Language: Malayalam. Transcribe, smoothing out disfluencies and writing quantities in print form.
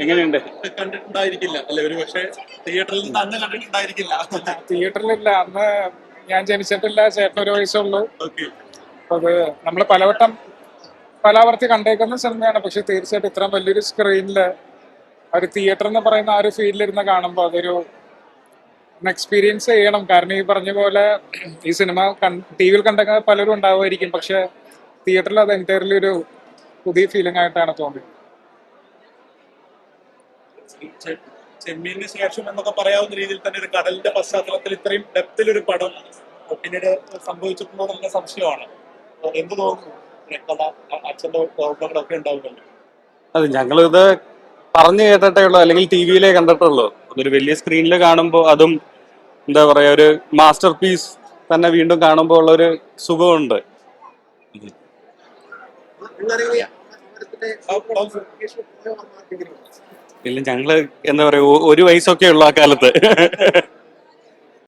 എങ്ങനെയുണ്ട്? കണ്ടിട്ടുണ്ടായിരിക്കില്ല അല്ലെ? ഒരു പക്ഷേ തിയേറ്ററിൽ നിന്ന് അന്ന് കണ്ടിട്ടുണ്ടായിരിക്കില്ല. തിയേറ്ററിലില്ല, അന്ന് ഞാൻ ജനിച്ചിട്ടില്ല, ചേട്ടൻ ഒരു വയസ്സുള്ളൂ. ഓക്കെ. അത് നമ്മൾ പലവട്ടം പലാവർത്തി കണ്ടേക്കുന്ന സിനിമയാണ്. പക്ഷെ തീർച്ചയായിട്ടും ഇത്രയും വലിയൊരു സ്ക്രീനില് ഒരു തിയേറ്റർ എന്ന് പറയുന്ന ആ ഒരു ഫീൽഡിലിരുന്ന് കാണുമ്പോൾ അതൊരു എക്സ്പീരിയൻസ് ചെയ്യണം. കാരണം ഈ പറഞ്ഞ പോലെ ഈ സിനിമ ടി വിയിൽ കണ്ട പലരും ഉണ്ടാവുമായിരിക്കും, പക്ഷെ തിയേറ്ററിൽ അത് എൻറ്റയർലി ഒരു പുതിയ ഫീലിംഗ് ആയിട്ടാണ് തോന്നിയത്. ചെമ്മീനിന് ശേഷം എന്നൊക്കെ പറയാവുന്ന രീതിയിൽ തന്നെ ഒരു കടലിന്റെ പശ്ചാത്തലത്തിൽ ഇത്രയും ഡെപ്തിലൊരു പടം പിന്നീട് സംഭവിച്ചിട്ടുണ്ടോ എന്നുള്ള സംശയമാണ്. എന്ത് തോന്നുന്നു? കഥ അച്ഛന്റെ ഓർമ്മകളൊക്കെ ഉണ്ടാവുമല്ലോ. അത് ഞങ്ങളിത് പറഞ്ഞു കേട്ടിട്ടേ ഉള്ളൂ, അല്ലെങ്കിൽ ടി വിയിലേ കണ്ടിട്ടുള്ളൂ. അതൊരു വലിയ സ്ക്രീനിൽ കാണുമ്പോൾ, അതും എന്താ പറയാ, ഒരു മാസ്റ്റർ പീസ് തന്നെ വീണ്ടും കാണുമ്പോൾ ഉള്ളൊരു സുഖമുണ്ട്. ഇല്ല, ഞങ്ങള് എന്താ പറയാ, ഒരു വയസ്സൊക്കെ ഉള്ളു ആ കാലത്ത്.